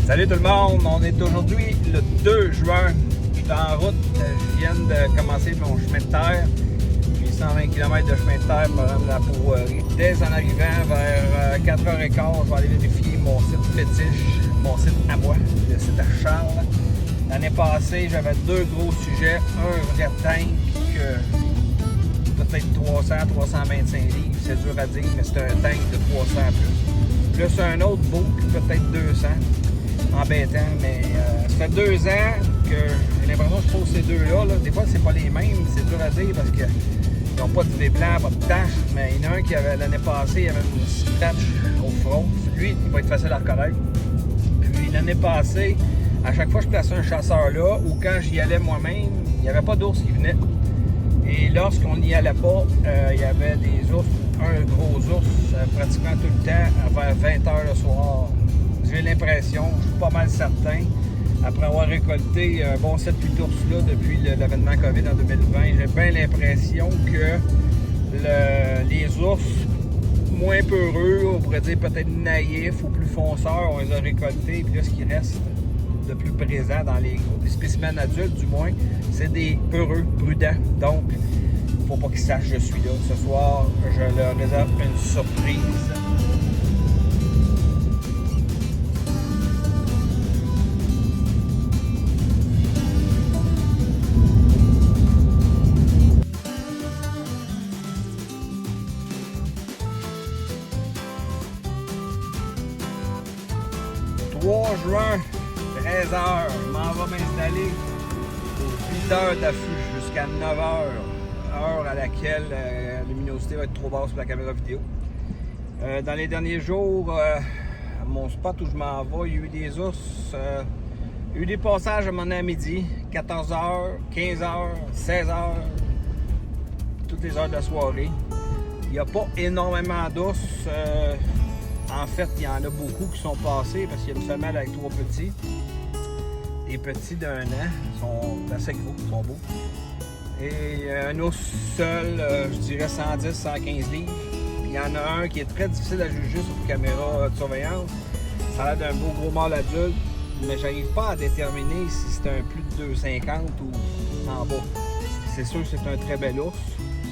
Salut tout le monde, on est aujourd'hui le 2 juin. Je suis en route, je viens de commencer mon chemin de terre. J'ai 120 km de chemin de terre pour rendre la pourvoirie. Dès en arrivant vers 4h15, je vais aller vérifier mon site fétiche, mon site à moi, le site à Charles. L'année passée, j'avais deux gros sujets. Un vrai tank, peut-être 300-325 livres, c'est dur à dire, mais c'est un tank de 300 plus. Plus un autre book, peut-être 200. Embêtant, mais ça fait 2 ans que j'ai l'impression que je pose ces deux-là. Des fois, c'est pas les mêmes, c'est dur à dire parce qu'ils n'ont pas de V-blanc, pas de tache, mais il y en a un qui avait l'année passée, il avait une scratch au front. Lui, il va être facile à reconnaître. Puis l'année passée, à chaque fois que je plaçais un chasseur là, ou quand j'y allais moi-même, il n'y avait pas d'ours qui venait. Et lorsqu'on n'y allait pas, il y avait des ours, un gros ours, pratiquement tout le temps, vers 20h le soir. J'ai l'impression, je suis pas mal certain, après avoir récolté un bon 7-8 ours là depuis l'événement COVID en 2020, j'ai bien l'impression que les ours moins peureux, on pourrait dire peut-être naïfs ou plus fonceurs, on les a récoltés, puis là ce qui reste de plus présent dans les spécimens adultes du moins, c'est des peureux, prudents. Donc, il ne faut pas qu'ils sachent que je suis là. Ce soir, je leur réserve une surprise. « 3 juin, 13h, je m'en vais m'installer aux 8 heures d'affût jusqu'à 9h, heure à laquelle la luminosité va être trop basse pour la caméra vidéo. Dans les derniers jours, à mon spot où je m'en vais, il y a eu des ours, il y a eu des passages à mon à midi, 14h, 15h, 16h, toutes les heures de la soirée. Il n'y a pas énormément d'ours. En fait, il y en a beaucoup qui sont passés parce qu'il y a une femelle avec 3 petits. Les petits d'1 an sont assez gros, sont beaux. Et un ours seul, je dirais 110-115 livres. Puis il y en a un qui est très difficile à juger sur une caméra de surveillance. Ça a l'air d'un beau gros mâle adulte, mais j'arrive pas à déterminer si c'est un plus de 2,50 ou en bas. C'est sûr que c'est un très bel ours.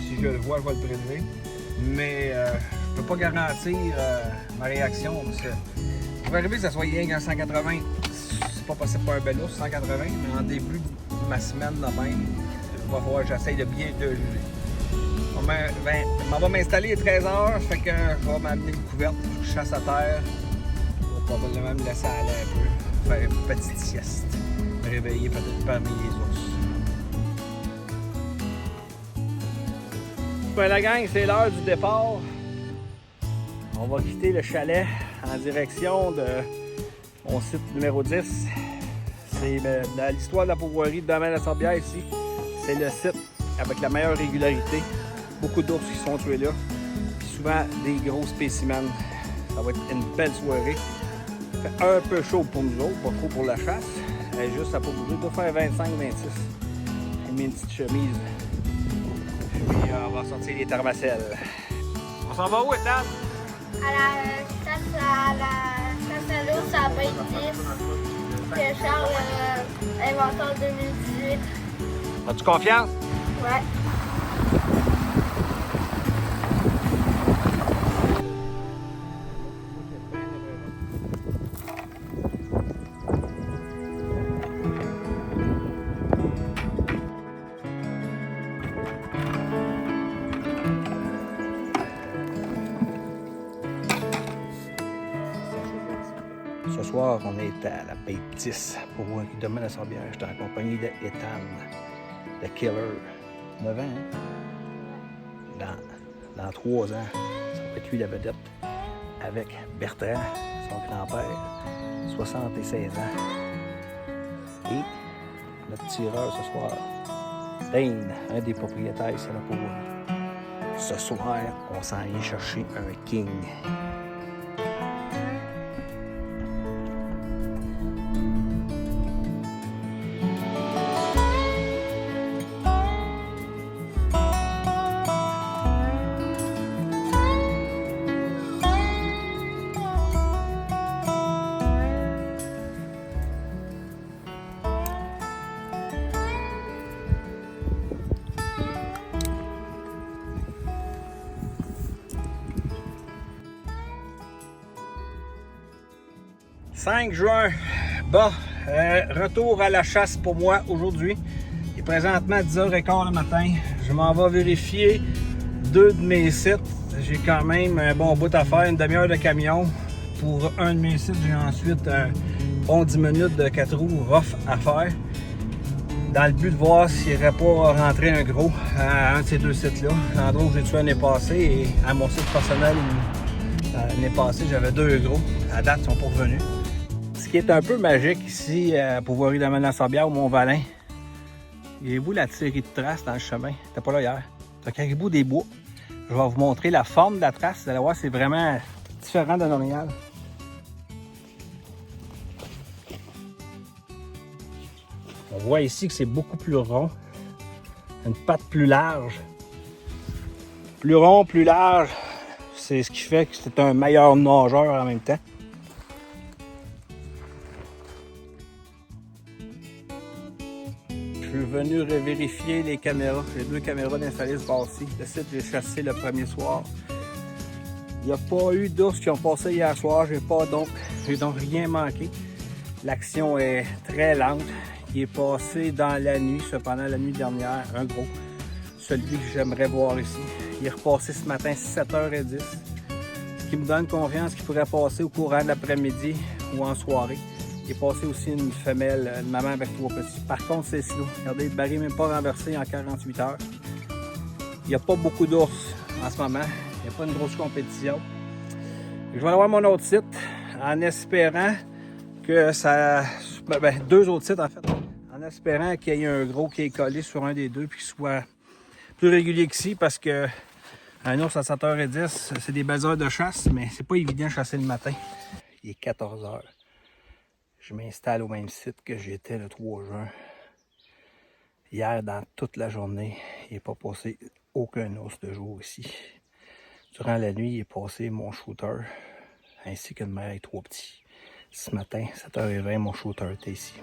Si je le vois, je vais le prélever. Mais je peux pas garantir ma réaction parce que il pourrait arriver que ça soit rien qu'en 180. C'est pas possible pour un bel ours, 180, mais en début de ma semaine, là même, il va falloir que j'essaye de bien de juger. Je m'en vais m'installer à 13h, fait que je vais m'amener une couverte, je chasse à terre. Je vais probablement me laisser aller un peu, faire une petite sieste, me réveiller peut-être parmi les ours. Ben la gang, c'est l'heure du départ. On va quitter le chalet en direction de mon site numéro 10. C'est dans l'histoire de la pourvoirie de Domaine-la-Sorbière ici. C'est le site avec la meilleure régularité. Beaucoup d'ours qui sont tués là. Puis souvent des gros spécimens. Ça va être une belle soirée. Il fait un peu chaud pour nous autres, pas trop pour la chasse. Juste à pas bouger. Il doit faire 25-26. J'ai mis une petite chemise. Puis on va sortir les thermacelles. On s'en va où, Ethan? À la chasse à l'ours à Baie 10 que Charles a inventé en 2018. As-tu confiance? Ouais. Ce soir, on est à la Baie 10 pour voir qui domine la Sorbière. Je suis en compagnie de Ethan, le killer. 9 ans, hein? Dans 3 ans, ça va être lui la vedette. Avec Bertrand, son grand-père, 76 ans. Et notre tireur ce soir, Dane, un des propriétaires ici à la pourvoirie. Ce soir, on s'en vient chercher un king. 5 juin. Bon, retour à la chasse pour moi aujourd'hui. Il est présentement 10h15 le matin. Je m'en vais vérifier 2 de mes sites. J'ai quand même un bon bout à faire, une demi-heure de camion. Pour un de mes sites, j'ai ensuite un bon 10 minutes de 4 roues rough à faire. Dans le but de voir s'il n'y aurait pas rentré un gros à un de ces 2 sites-là. L'endroit où j'ai tué l'année passée et à mon site personnel où l'année passée j'avais 2 gros. À date, ils sont pas revenus. Ce qui est un peu magique ici à Pouvoirie de la Menace-Sorbière au Mont-Valin. Voyez-vous la série de traces dans le chemin? C'était pas là hier. C'est un caribou des bois. Je vais vous montrer la forme de la trace. Vous allez voir, c'est vraiment différent de l'original. On voit ici que c'est beaucoup plus rond. Une patte plus large. Plus rond, plus large. C'est ce qui fait que c'est un meilleur nageur en même temps. Je suis venu vérifier les caméras. J'ai 2 caméras installées ce bord-ci. Le site, j'ai chassé le premier soir. Il n'y a pas eu d'ours qui ont passé hier soir. J'ai donc rien manqué. L'action est très lente. Il est passé dans la nuit, cependant la nuit dernière, un gros. Celui que j'aimerais voir ici. Il est repassé ce matin 7h10. Ce qui me donne confiance qu'il pourrait passer au courant de l'après-midi ou en soirée. Il est passé aussi une femelle, une maman avec 3 petits. Par contre, c'est slow. Regardez, le baril n'est même pas renversé en 48 heures. Il n'y a pas beaucoup d'ours en ce moment. Il n'y a pas une grosse compétition. Je vais aller voir mon autre site en espérant que ça... 2 autres sites en fait. En espérant qu'il y ait un gros qui est collé sur un des 2 puis qu'il soit plus régulier qu'ici parce que un ours à 7h10, c'est des belles heures de chasse, mais c'est pas évident de chasser le matin. Il est 14h. Je m'installe au même site que j'étais le 3 juin. Hier, dans toute la journée, il n'est pas passé aucun ours de jour ici. Durant la nuit, il est passé mon shooter, ainsi qu'une mère avec 3 petits. Ce matin, 7h20, mon shooter était ici.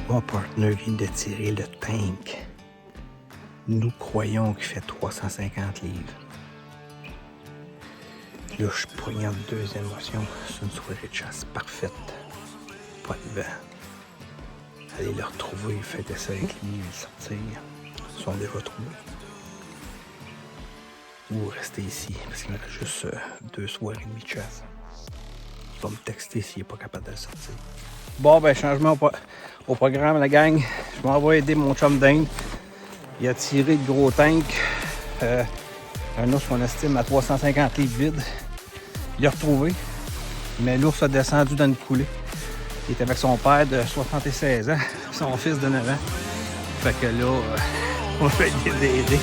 Mon partenaire vient de tirer le tank. Nous croyons qu'il fait 350 livres. Là, je poignarde 2 émotions. C'est une soirée de chasse parfaite. Pas de vent. Allez le retrouver, faites ça avec lui, le sortir. Ils sont déjà trouvés. Ou rester ici, parce qu'il me reste juste 2 soirs et demi de chasse. Il va me texter s'il n'est pas capable de le sortir. Bon, ben, changement au programme, la gang. Je m'en vais aider mon chum dingue. Il a tiré le gros tank. Un ours qu'on estime à 350 livres vide. Il l'a retrouvé. Mais l'ours a descendu dans une coulée. Il est avec son père de 76 ans, son fils de 9 ans. Fait que là, on va l'aider.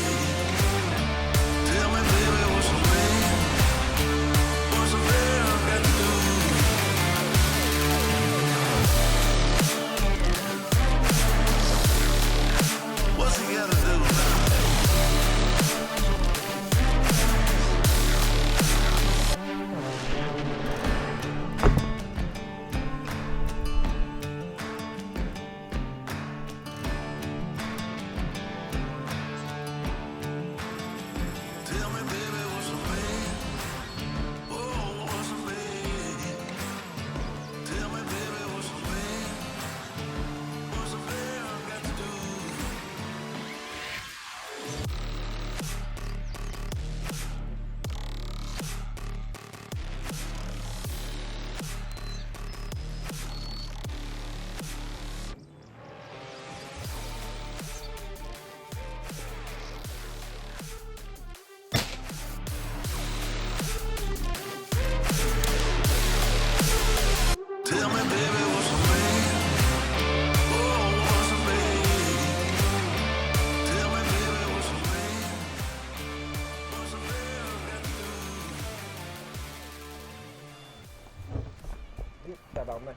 Tabarnak.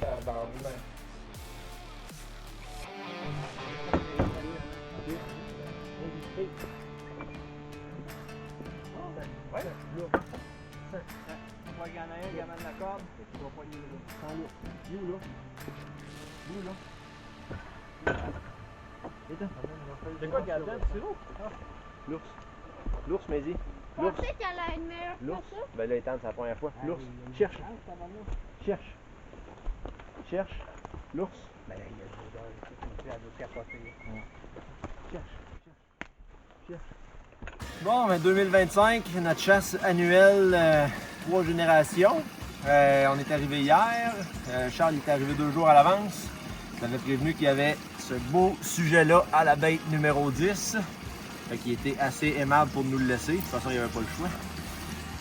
Tabarnak. Ouais, là. On va gagner un, gamin de la corde. Tu vas pas y aller là. Sans l'ours. Il est où là? Il est où là? C'est quoi le gardien? C'est l'ours? L'ours. L'ours, Maisie. Je L'ours. pensais qu'elle a une meilleure L'ours. photo. Ben là, Ethan, c'est la première fois. L'ours. Cherche. Cherche. Cherche. L'ours. Ben, il y a des odeurs, elle doit capoter. Bon, ben 2025, notre chasse annuelle 3 générations. On est arrivé hier. Charles est arrivé 2 jours à l'avance. Il avait prévenu qu'il y avait ce beau sujet-là à la bête numéro 10. Fait qu'il était assez aimable pour nous le laisser. De toute façon, il n'y avait pas le choix.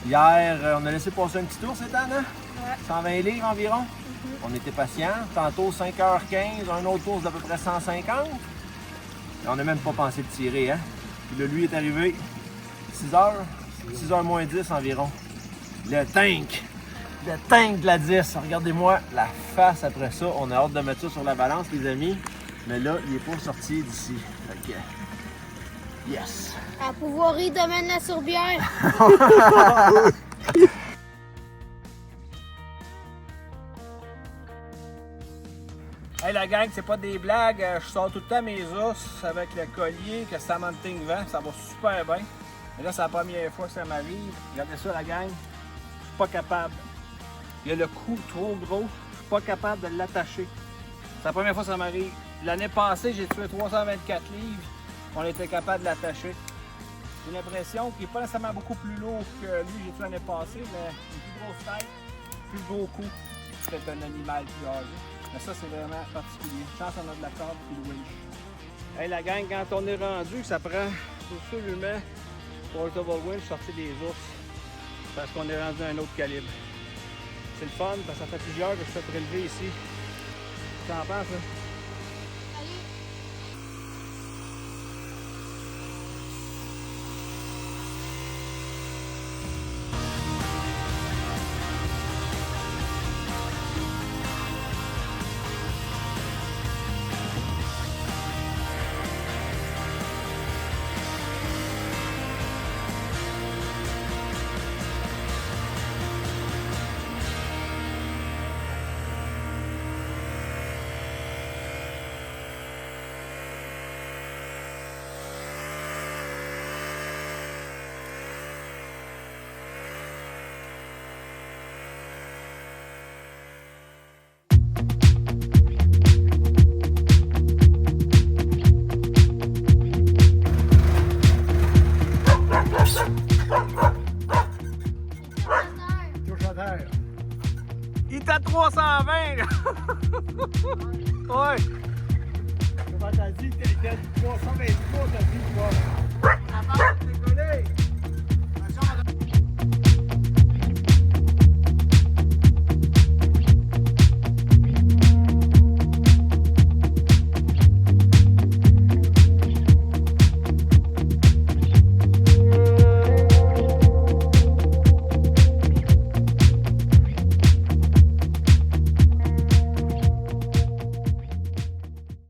Hier, on a laissé passer un petit tour cette année. Ouais. 120 livres environ. On était patients. Tantôt 5h15, un autre tour d'à peu près 150. Et on n'a même pas pensé de tirer, hein. Puis là, lui est arrivé 6h moins 10 environ. Le tank de la 10. Regardez-moi la face après ça. On a hâte de mettre ça sur la balance, les amis. Mais là, il n'est pas sorti d'ici. Fait que, yes! À Pouvoirie, domaine la Sourbière. Hey la gang, c'est pas des blagues, je sors tout le temps mes os avec le collier que Samanting vend, ça va super bien. Mais là, c'est la première fois que ça m'arrive. Regardez ça la gang, je suis pas capable. Il y a le cou trop gros, je suis pas capable de l'attacher. C'est la première fois que ça m'arrive. L'année passée, j'ai tué 324 livres, on était capable de l'attacher. J'ai l'impression qu'il n'est pas nécessairement beaucoup plus lourd que lui, j'ai tué l'année passée, mais une plus grosse tête, plus gros cou. C'est un animal plus âgé. Mais ça, c'est vraiment particulier. Chance, on a de la corde et le winch. Hey, la gang, quand on est rendu, ça prend absolument portable winch sortir des ours. Parce qu'on est rendu à un autre calibre. C'est le fun, parce que ça fait plusieurs que je fais prélever ici. Tu en penses, là? Il est à 320 là! Ouais! Comment t'as dit? T'as dit 323, t'as dit quoi? Décollé!